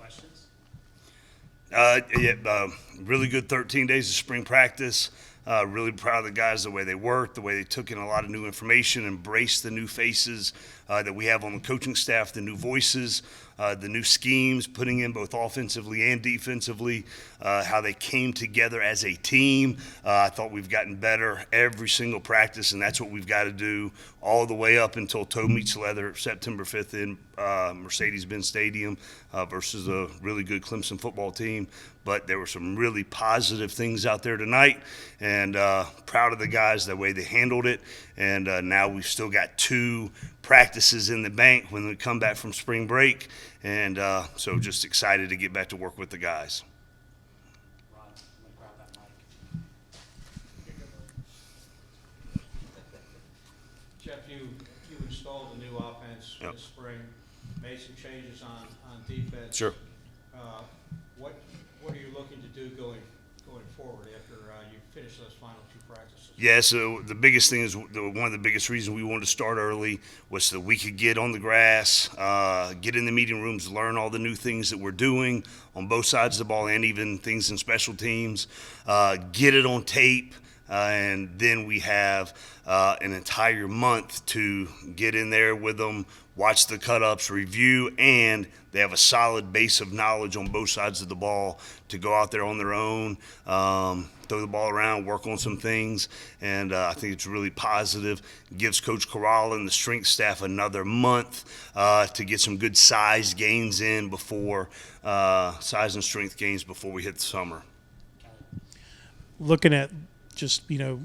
questions? Really good 13 days of spring practice. Really proud of the guys, the way they worked, the way they took in a lot of new information, embraced the new faces that we have on the coaching staff, the new voices, the new schemes, putting in both offensively and defensively, how they came together as a team. I thought we've gotten better every single practice, and that's what we've got to do all the way up until toe meets leather September 5th in Mercedes-Benz Stadium versus a really good Clemson football team. But there were some really positive things out there tonight, and proud of the guys, the way they handled it. And now we've still got 2 practices in the bank when we come back from spring break, and so just excited to get back to work with the guys. Ron, I'm going to grab that mic. Geoff, you installed a new offense Yep. this spring, made some changes on defense. Sure. What are you looking to do going forward after you finish those final 2 practices? Yeah, so the biggest thing is one of the biggest reasons we wanted to start early was so we could get on the grass, get in the meeting rooms, learn all the new things that we're doing on both sides of the ball and even things in special teams, get it on tape. And then we have an entire month to get in there with them, watch the cut-ups, review, and they have a solid base of knowledge on both sides of the ball to go out there on their own, throw the ball around, work on some things. And I think it's really positive. It gives Coach Corral and the strength staff another month to get some good size gains in before size and strength gains before we hit the summer. Looking at just,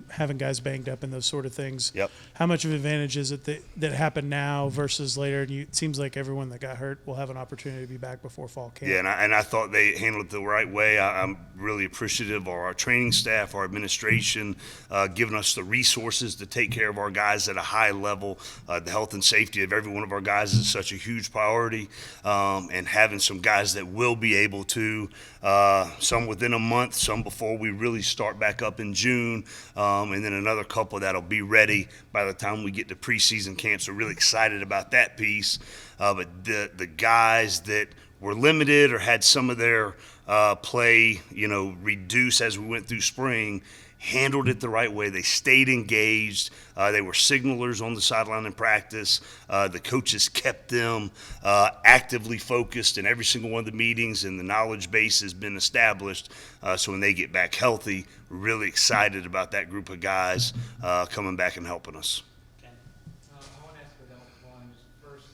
having guys banged up and those sort of things. Yep. How much of an advantage is it that happen now versus later? And it seems like everyone that got hurt will have an opportunity to be back before fall camp. Yeah, and I thought they handled it the right way. I'm really appreciative of our training staff, our administration, giving us the resources to take care of our guys at a high level. The health and safety of every one of our guys is such a huge priority, and having some guys that will be able to, some within a month, some before we really start back up in June, and then another couple that'll be ready by the time we get to preseason camp. So really excited about that piece. But the guys that were limited or had some of their play, reduce as we went through spring, handled it the right way. They stayed engaged. They were signalers on the sideline in practice. The coaches kept them actively focused in every single one of the meetings, and the knowledge base has been established. So when they get back healthy, we're really excited about that group of guys coming back and helping us. Ken? I want to ask about one. First,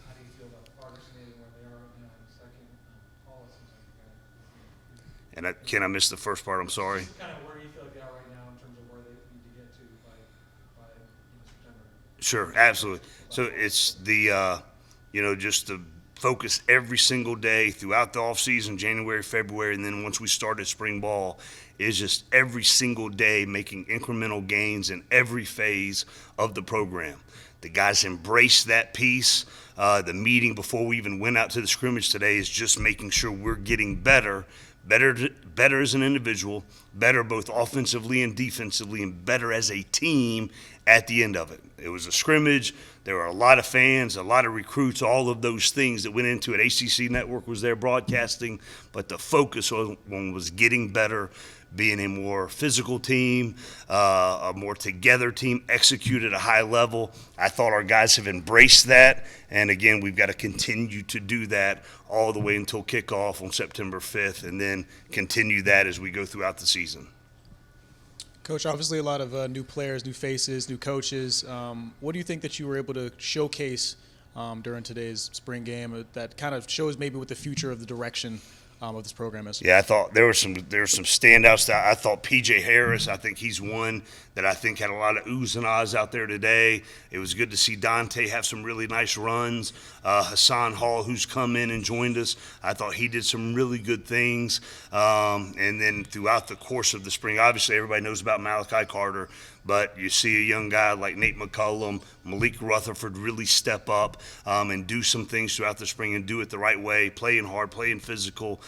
how do you feel about Ferguson and where they are right now? And second, Paul, it seems like And Ken, I missed the first part. I'm sorry. kind of where you feel like they are right now in terms of where they need to get to by September. Sure, absolutely. So it's the, just to focus every single day throughout the offseason, January, February, and then once we started spring ball, is just every single day making incremental gains in every phase of the program. The guys embrace that piece. The meeting before we even went out to the scrimmage today is just making sure we're getting better as an individual, better both offensively and defensively, and better as a team at the end of it. It was a scrimmage. There were a lot of fans, a lot of recruits, all of those things that went into it. ACC Network was there broadcasting, but the focus was getting better, being a more physical team, a more together team, execute at a high level. I thought our guys have embraced that, and again, we've got to continue to do that all the way until kickoff on September 5th, and then continue that as we go throughout the season. Coach, obviously a lot of new players, new faces, new coaches. What do you think that you were able to showcase during today's spring game that kind of shows maybe what the future of the direction of this program is? Yeah, I thought there were some standouts. I thought P.J. Harris, I think he's one that I think had a lot of oohs and ahs out there today. It was good to see Dante have some really nice runs. Hassan Hall, who's come in and joined us, I thought he did some really good things. And then throughout the course of the spring, obviously everybody knows about Malachi Carter, but you see a young guy like Nate McCullum, Malik Rutherford really step up and do some things throughout the spring and do it the right way, playing hard, playing physical,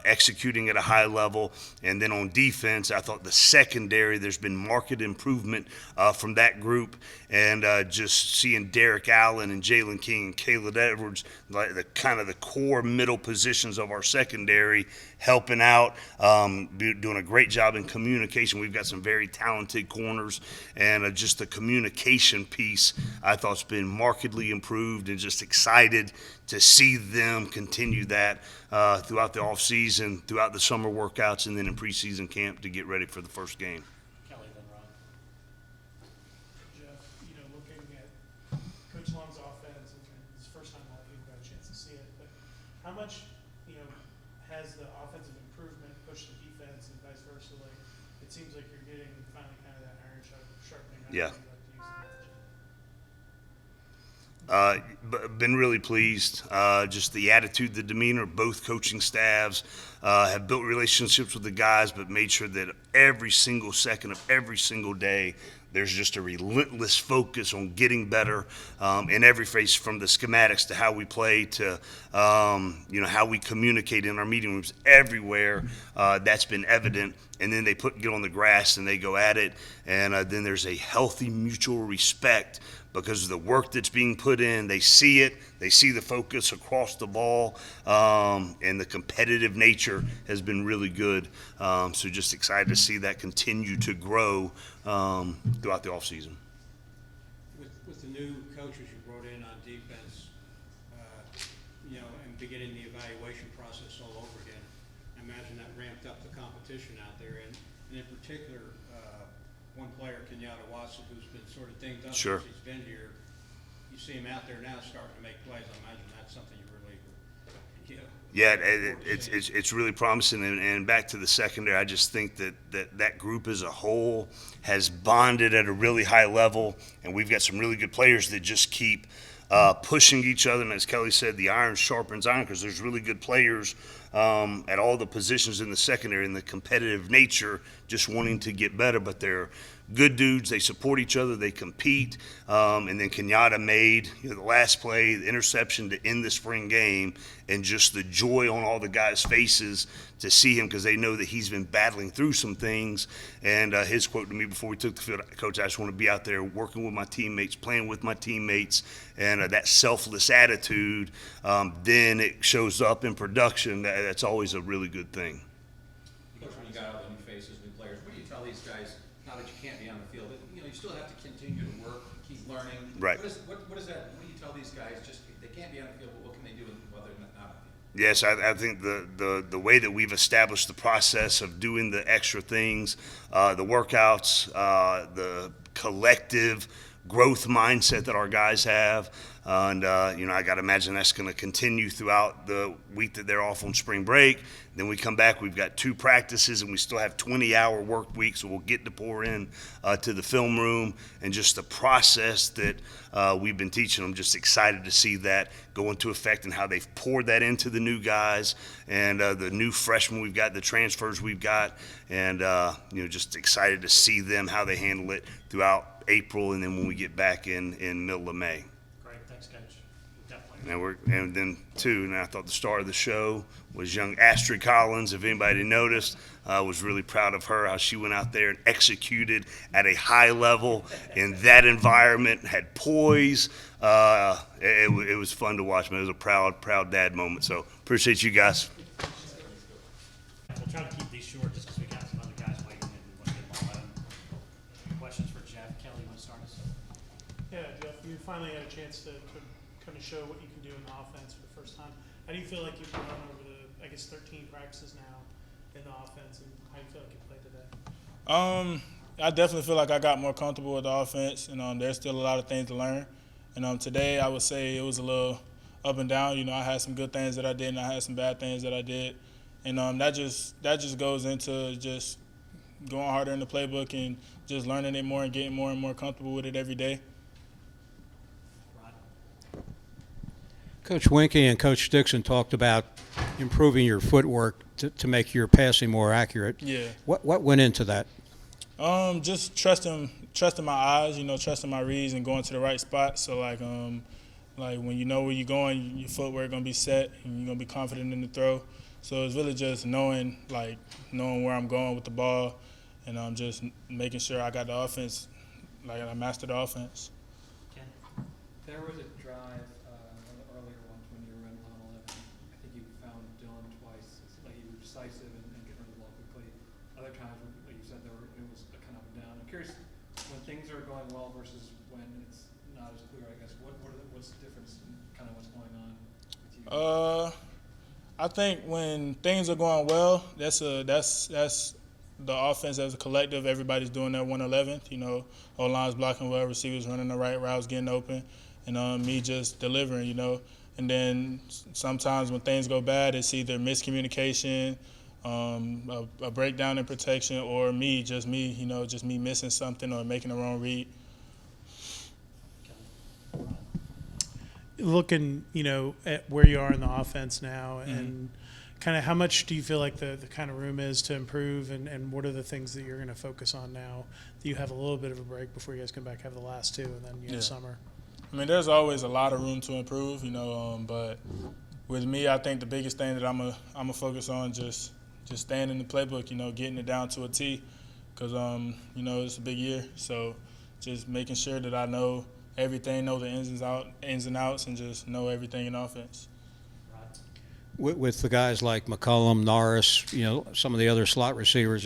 executing at a high level. And then on defense, I thought the secondary, there's been marked improvement from that group. And just seeing Derrik Allen and Jalen King and Caleb Edwards, like the kind of the core middle positions of our secondary, helping out, doing a great job in communication. We've got some very talented corners, and just the communication piece I thought's been markedly improved, and just excited to see them continue that throughout the off season, throughout the summer workouts, and then in preseason camp to get ready for the first game. Kelly, then Ron. Geoff, looking at Coach Long's offense, and it's the first time a lot of people got a chance to see it, but how much, has the offensive improvement pushed the defense and vice versa? Like, it seems like you're getting finally kind of that iron sharpening iron. Yeah. You like to use Been really pleased. Just the attitude, the demeanor, both coaching staffs have built relationships with the guys, but made sure that every single second of every single day, there's just a relentless focus on getting better in every phase, from the schematics to how we play to how we communicate in our meeting rooms. Everywhere that's been evident. And then they get on the grass and they go at it, and then there's a healthy mutual respect because of the work that's being put in. They see it, they see the focus across the ball, and the competitive nature has been really good. So just excited to see that continue to grow throughout the offseason. With the new coaches you brought in on defense, and beginning the evaluation process all over again, I imagine that ramped up the competition out there. And in particular, one player, Kenyatta Watson, who's been sort of dinged up Sure. since he's been here. You see him out there now starting to make plays. I imagine that's something you really, Yeah, it's really promising. And back to the secondary, I just think that group as a whole has bonded at a really high level, and we've got some really good players that just keep pushing each other. And as Kelly said, the iron sharpens iron, because there's really good players at all the positions in the secondary, and the competitive nature, just wanting to get better. But they're good dudes. They support each other. They compete. And then Kenyatta made the last play, the interception to end the spring game, and just the joy on all the guys' faces to see him, because they know that he's been battling through some things. And his quote to me before we took the field, Coach, I just want to be out there working with my teammates, playing with my teammates, and that selfless attitude, then it shows up in production. That's always a really good thing. Coach, when you got all the new faces, new players, what do you tell these guys now that you can't be on the field? You still have to continue to work, keep learning. Right. What is that? What do you tell these guys? Just they can't be on the field, but what can they do while they're not on the field? Yes, I think the way that we've established the process of doing the extra things, the workouts, the collective growth mindset that our guys have, and I got to imagine that's going to continue throughout the week that they're off on spring break. Then we come back, we've got 2 practices, and we still have 20-hour work weeks, so we'll get to pour in to the film room, and just the process that we've been teaching them. Just excited to see that go into effect, and how they've poured that into the new guys and the new freshmen we've got, the transfers we've got, and just excited to see them, how they handle it throughout April, and then when we get back in middle of May. Great, thanks, Coach. Definitely. And then and I thought the star of the show was young Geoff Collins. If anybody noticed, I was really proud of her, how she went out there and executed at a high level in that environment, had poise. It was fun to watch, man. It was a proud dad moment. So appreciate you guys. We'll try to keep these short just because we got some other guys waiting and want to get them all in. Questions for Geoff? Kelly, you want to start us? Yeah, Geoff, you finally had a chance to kind of show what you can do in the offense for the first time. How do you feel like you've run over the, 13 practices now in the offense, and how do you feel like you played today? I definitely feel like I got more comfortable with the offense, and there's still a lot of things to learn. And today I would say it was a little up and down. I had some good things that I did, and I had some bad things that I did. And that just goes into just going harder in the playbook and just learning it more and getting more and more comfortable with it every day. Coach Winkie and Coach Dixon talked about improving your footwork to make your passing more accurate. Yeah. What went into that? Just trusting trusting my eyes, trusting my reads and going to the right spot. So like when you know where you're going, your footwork gonna be set and you're gonna be confident in the throw. So it's really just knowing where I'm going with the ball, and just making sure I got the offense, like I mastered the offense. Ken? There was a drive, one of the earlier ones when you were in 111. I think you found Dylan twice. It's like you were decisive and get rid of the ball quickly. Other times, like you said, it was kind of up and down. I'm curious, when things are going well versus when it's not as clear, I guess, what's the difference in kind of what's going on with you? I think when things are going well, that's the offense as a collective. Everybody's doing their 111th. O-line's blocking well, receivers running the right routes, getting open, and me just delivering. And then sometimes when things go bad, it's either miscommunication, a breakdown in protection, or just me missing something or making the wrong read. Looking, at where you are in the offense now, and kind of how much do you feel like the kind of room is to improve, and what are the things that you're going to focus on now that you have a little bit of a break before you guys come back, have the last two, and then you have summer? I mean, there's always a lot of room to improve, but with me, I think the biggest thing that I'm a focus on just staying in the playbook, getting it down to a T, because it's a big year, so just making sure that I know everything, know the ins and outs, and just know everything in offense. With the guys like McCollum, Norris, some of the other slot receivers,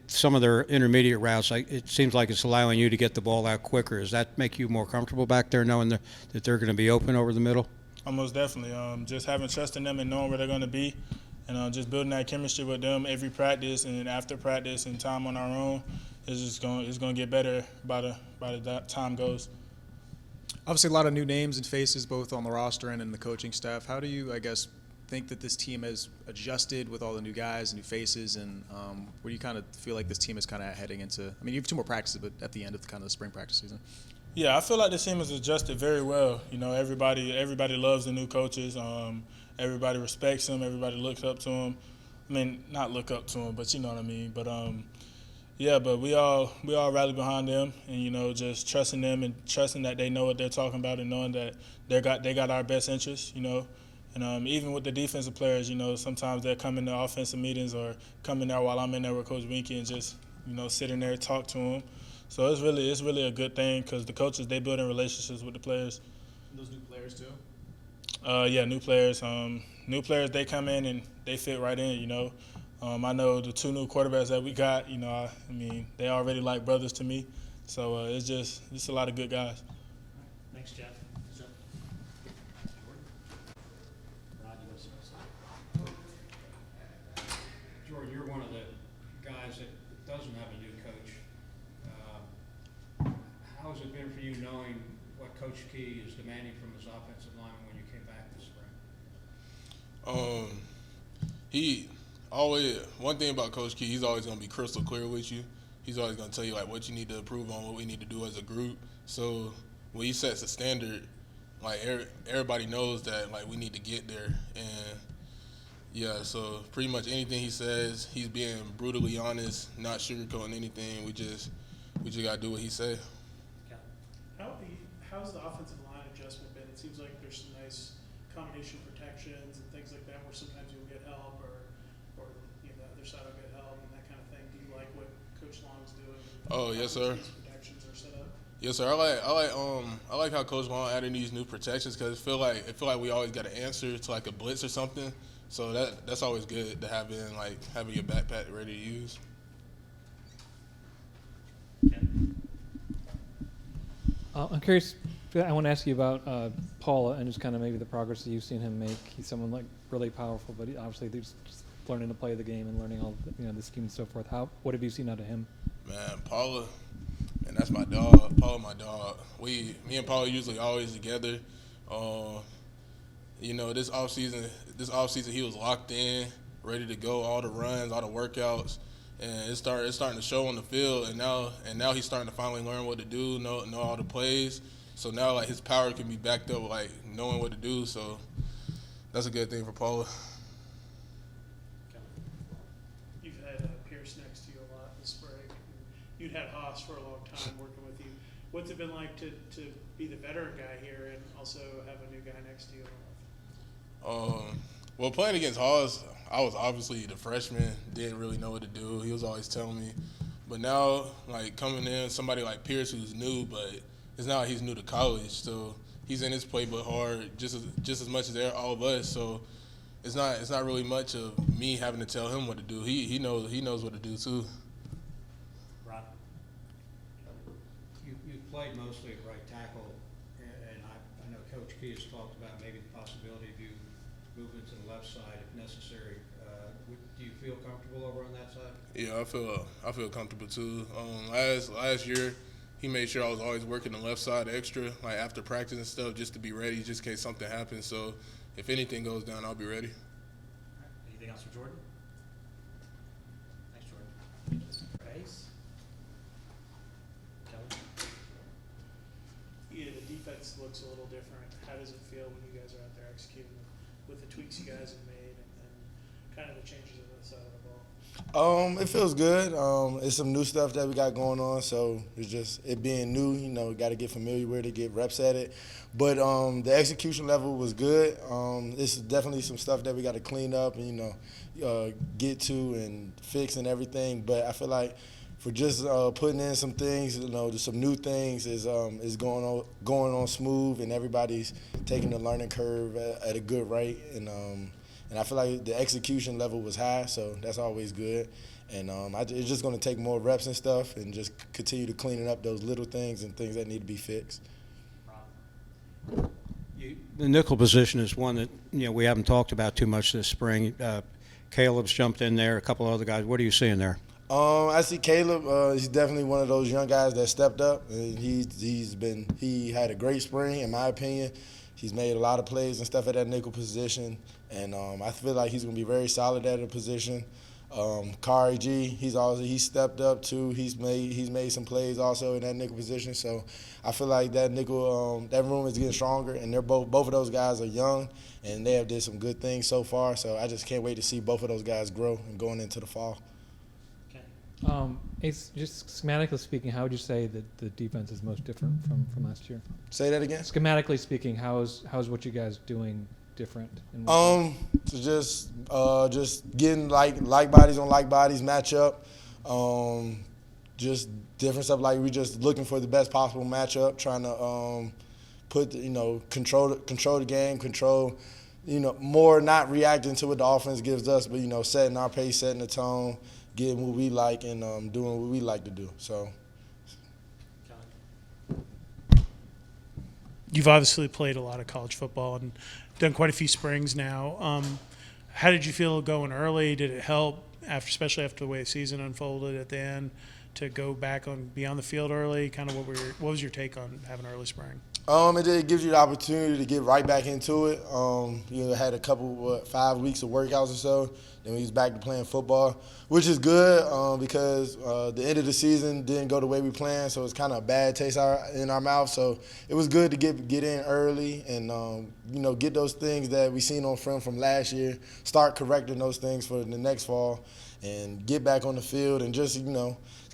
some of their intermediate routes, it seems like it's allowing you to get the ball out quicker. Does that make you more comfortable back there, knowing that they're going to be open over the middle? Almost definitely. Just having trust in them and knowing where they're going to be, and just building that chemistry with them every practice and after practice and time on our own is going to get better by the time goes. Obviously, a lot of new names and faces, both on the roster and in the coaching staff. How do you, think that this team has adjusted with all the new guys, new faces, and where do you kind of feel like this team is kind of heading into? I mean, you have 2 more practices, but at the end of kind of the spring practice season. Yeah, I feel like this team has adjusted very well. Everybody loves the new coaches. Everybody respects them. Everybody looks up to them. I mean, not look up to them, but you know what I mean. But but we all rally behind them, and just trusting them and trusting that they know what they're talking about, and knowing that they got our best interests. And even with the defensive players, sometimes they'll come in the offensive meetings or come in there while I'm in there with Coach Winkie and just sit in there and talk to them. So it's really a good thing, because the coaches, they building relationships with the players. And those new players too. Yeah, new players. New players, they come in and they fit right in. I know the 2 new quarterbacks that we got. I mean, they already like brothers to me. So it's just a lot of good guys. Thanks, Geoff. Jordan, you're one of the guys that doesn't have a new coach. How has it been for you knowing what Coach Key is demanding from his offensive lineman when you came back this spring? One thing about Coach Key, he's always going to be crystal clear with you. He's always going to tell you what you need to improve on, what we need to do as a group. So when he sets a standard, everybody knows that we need to get there. And yeah, so pretty much anything he says, he's being brutally honest, not sugarcoating anything. We just got to do what he say. How's the offensive line adjustment been? It seems like there's some nice combination protections and things like that, where sometimes you'll get help, or the other side will get help, and that kind of thing. Do you like what Coach Long's doing? Oh, yes, sir. These protections are set up. Yes, sir. I like how Coach Long added these new protections, because it feel like we always got an answer to a blitz or something. So that's always good to have in having your backpack ready to use. I'm curious. I want to ask you about Paula and just kind of maybe the progress that you've seen him make. He's someone really powerful, but obviously they're just learning to play the game and learning all the scheme and so forth. What have you seen out of him? Man, Paula, and that's my dog. Paula, my dog. Me and Paula usually always together. This offseason he was locked in, ready to go, all the runs, all the workouts, and it's starting to show on the field. And now he's starting to finally learn what to do, know all the plays. So now his power can be backed up knowing what to do. So that's a good thing for Paula. You've had Pierce next to you a lot this spring. you'd had Haas for a long time working with you. What's it been like to be the veteran guy here and also have a new guy next to you? Well, playing against Hawes, I was obviously the freshman, didn't really know what to do. He was always telling me. But now, like, coming in, somebody like Pierce who's new, but it's not like he's new to college, so he's in his playbook hard just as much as all of us. So it's not really much of me having to tell him what to do. He knows what to do too. Rob? You played mostly at right tackle, and I know Coach Key has talked about maybe the possibility of you moving to the left side if necessary. Do you feel comfortable over on that side? Yeah, I feel comfortable too. Last year, he made sure I was always working the left side extra, like after practice and stuff, just to be ready, just in case something happens. So if anything goes down, I'll be ready. All right. Anything else for Jordan? Thanks, Jordan. Ace? Kelly? Yeah, the defense looks a little different. How does it feel when you guys are out there executing with the tweaks you guys have made and kind of the changes on the side of the ball? It feels good. It's some new stuff that we got going on, so it's just it being new. You know, got to get familiar with it, get reps at it. But the execution level was good. It's definitely some stuff that we got to clean up and get to and fix and everything. But I feel like for just putting in some things, just some new things is going on smooth, and everybody's taking the learning curve at a good rate. And I feel like the execution level was high, so that's always good. And it's just going to take more reps and stuff and just continue to cleaning up those little things and things that need to be fixed. The nickel position is one that we haven't talked about too much this spring. Caleb's jumped in there, a couple other guys. What are you seeing there? I see Caleb. He's definitely one of those young guys that stepped up. And he had a great spring, in my opinion. He's made a lot of plays and stuff at that nickel position, and I feel like he's going to be very solid at a position. Kari G, he's stepped up too. He's made some plays also in that nickel position. So I feel like that nickel that room is getting stronger, and they're both of those guys are young, and they have did some good things so far. So I just can't wait to see both of those guys grow and going into the fall. Ace, just schematically speaking, how would you say that the defense is most different from last year? Say that again. Schematically speaking, how's what you guys doing different? Just getting like bodies on like bodies matchup. Just different stuff. Like we just looking for the best possible matchup, trying to control the game, more not reacting to what the offense gives us, but setting our pace, setting the tone, getting what we like, and doing what we like to do. So. You've obviously played a lot of college football and done quite a few springs now. How did you feel going early? Did it help, especially after the way the season unfolded at the end, to go back be on the field early? Kind of what was your take on having early spring? It gives you the opportunity to get right back into it. Had a couple 5 weeks of workouts or so. Then we was back to playing football, which is good because the end of the season didn't go the way we planned, so it's kind of a bad taste in our mouth. So it was good to get in early and get those things that we seen on film from last year, start correcting those things for the next fall, and get back on the field and just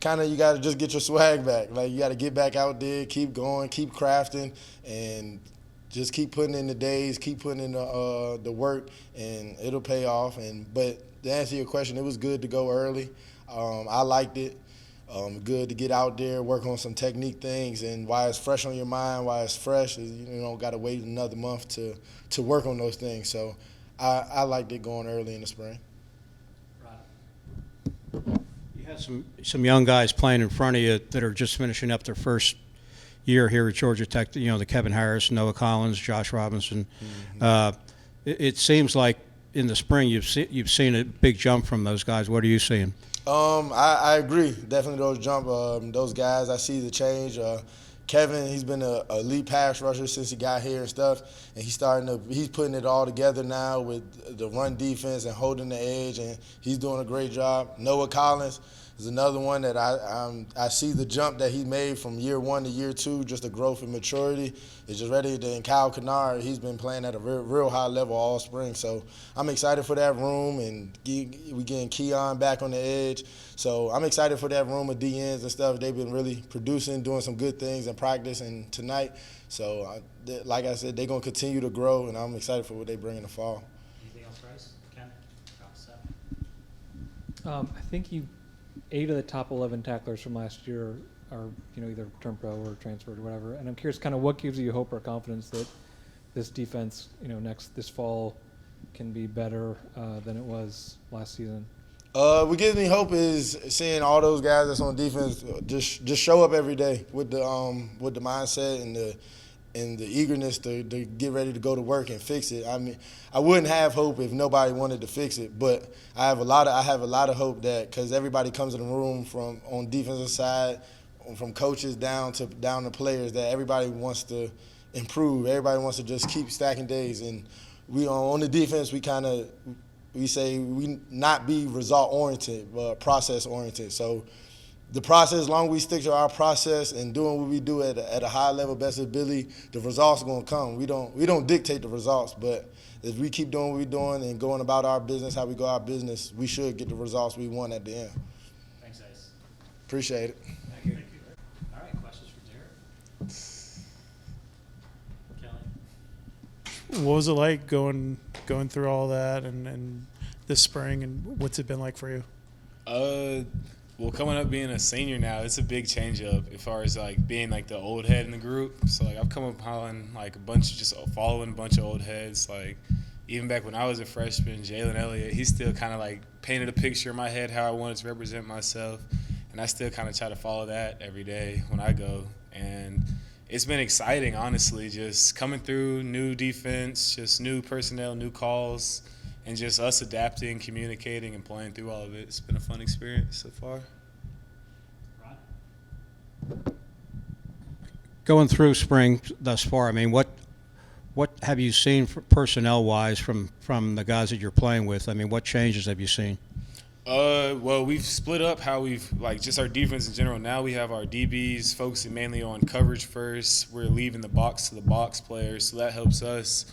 kind of you got to just get your swag back. Like you got to get back out there, keep going, keep crafting, and just keep putting in the days, keep putting in the work, and it'll pay off. But to answer your question, it was good to go early. I liked it. Good to get out there, work on some technique things, and while it's fresh on your mind, while it's fresh, you don't got to wait another month to work on those things. So I liked it going early in the spring. You had some young guys playing in front of you that are just finishing up their first year here at Georgia Tech, the Kevin Harris, Noah Collins, Josh Robinson. Mm-hmm. It seems like in the spring you've seen a big jump from those guys. What are you seeing? I agree. Definitely those guys, I see the change. Kevin, he's been an elite pass rusher since he got here and stuff, and he's putting it all together now with the run defense and holding the edge, and he's doing a great job. Noah Collins, is another one that I see the jump that he made from year 1 to year 2, just the growth and maturity. It's just ready to. And Kyle Kennard, he's been playing at a real high level all spring. So I'm excited for that room, and we getting Keon back on the edge. So I'm excited for that room of DNs and stuff. They've been really producing, doing some good things in practice and tonight. So like I said, they're going to continue to grow, and I'm excited for what they bring in the fall. Anything else, Bryce? Ken? Round set. I think 8 of the top 11 tacklers from last year are, either turned pro or transferred or whatever. And I'm curious, kind of what gives you hope or confidence that this defense, this fall can be better than it was last season? What gives me hope is seeing all those guys that's on defense just show up every day with the mindset and the eagerness to get ready to go to work and fix it. I mean, I wouldn't have hope if nobody wanted to fix it, but I have a lot of hope that because everybody comes in the room from on defensive side, from coaches down to players, that everybody wants to improve. Everybody wants to just keep stacking days, and we on the defense we say we not be result oriented but process oriented. So the process, as long as we stick to our process and doing what we do at a high level, best ability, the results are going to come. We don't dictate the results, but if we keep doing what we're doing and going about our business, how we go our business, we should get the results we want at the end. Thanks, Ace. Appreciate it. Thank you. All right, questions for Derrik? Kelly? What was it like going through all that and this spring, and what's it been like for you? Well, coming up being a senior now, it's a big change up as far as like being like the old head in the group. So like I've come upon like following a bunch of old heads. Like even back when I was a freshman, Jalen Elliott, he still kind of like painted a picture in my head how I wanted to represent myself, and I still kind of try to follow that every day when I go. And it's been exciting, honestly, just coming through new defense, just new personnel, new calls, and just us adapting, communicating, and playing through all of it. It's been a fun experience so far. Rod? Going through spring thus far, I mean, what have you seen personnel-wise from the guys that you're playing with? I mean, what changes have you seen? Well, we've split up how we've, like, just our defense in general. Now we have our DBs focusing mainly on coverage first. We're leaving the box to the box players, so that helps us,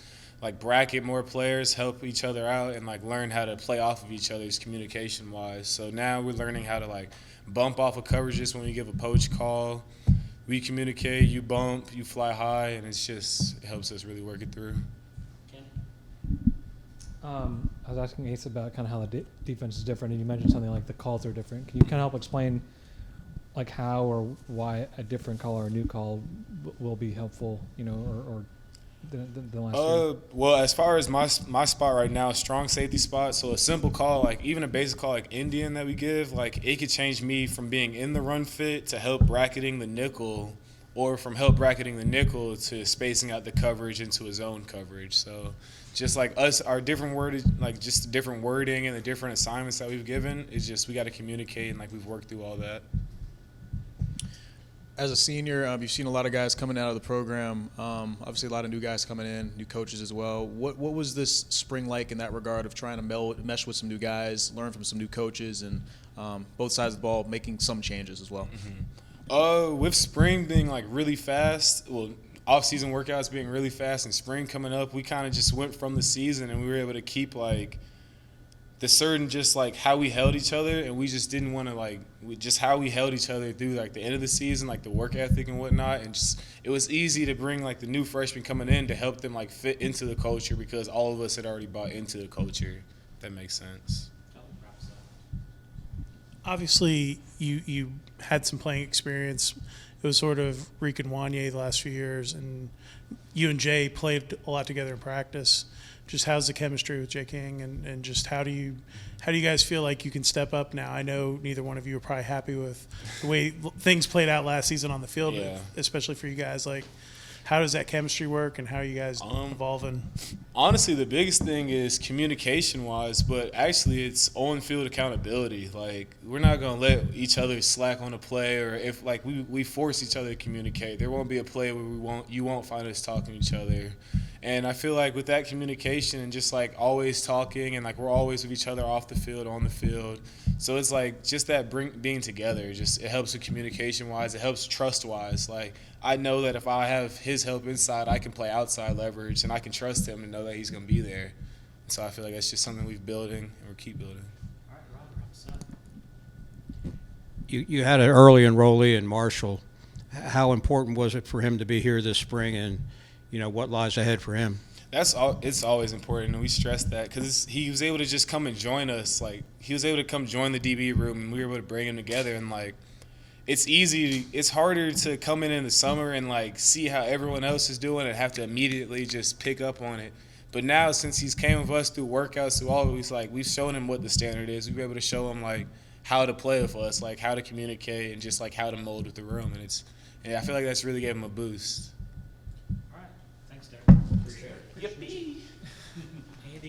like, bracket more players, help each other out, and, like, learn how to play off of each other's communication-wise. So now we're learning how to, like, bump off of coverages when we give a poach call. We communicate, you bump, you fly high, and it helps us really work it through. I was asking Ace about kind of how the defense is different, and you mentioned something like the calls are different. Can you kind of help explain like how or why a different call or a new call will be helpful, or the last year? Well, as far as my spot right now, strong safety spot. So a simple call, like even a basic call like Indian that we give, like it could change me from being in the run fit to help bracketing the nickel, or from help bracketing the nickel to spacing out the coverage into a zone coverage. So just like us, our different wording, like just the different wording and the different assignments that we've given, is just we got to communicate, and like we've worked through all that. As a senior, you've seen a lot of guys coming out of the program. Obviously, a lot of new guys coming in, new coaches as well. What was this spring like in that regard of trying to mesh with some new guys, learn from some new coaches, and both sides of the ball making some changes as well? Mm-hmm. With spring being like really fast, well, off-season workouts being really fast and spring coming up, we kind of just went from the season and we were able to keep like the certain just like how we held each other, and we just didn't want to like just how we held each other through like the end of the season, like the work ethic and whatnot, and just it was easy to bring like the new freshmen coming in to help them like fit into the culture because all of us had already bought into the culture. If that makes sense. Obviously, you had some playing experience. It was sort of Reek and Wanye the last few years, and you and Jay played a lot together in practice. Just how's the chemistry with Jay King, and just how do you guys feel like you can step up now? I know neither one of you are probably happy with the way things played out last season on the field, Yeah. especially for you guys. Like, how does that chemistry work, and how are you guys evolving? Honestly, the biggest thing is communication-wise, but actually it's on-field accountability. Like, we're not going to let each other slack on a play, or if, like, we force each other to communicate. There won't be a play where you won't find us talking to each other. And I feel like with that communication and just like always talking and like we're always with each other off the field, on the field. So it's like just that being together, just it helps with communication wise. It helps trust wise. Like I know that if I have his help inside, I can play outside leverage and I can trust him and know that he's going to be there. So I feel like that's just something we've building and we'll keep building. All right, Robert, I'm set. You had an early enrollee in Marshall. How important was it for him to be here this spring, and what lies ahead for him? It's always important, and we stress that because he was able to just come and join us. Like he was able to come join the DB room, and we were able to bring him together. And like, it's harder to come in the summer and like see how everyone else is doing and have to immediately just pick up on it. But now, since he's came with us through workouts, through all of it, like we've shown him what the standard is. We've been able to show him like how to play with us, like how to communicate, and just like how to mold with the room. And I feel like that's really gave him a boost. All right, thanks, Derek. Appreciate it. Yippee.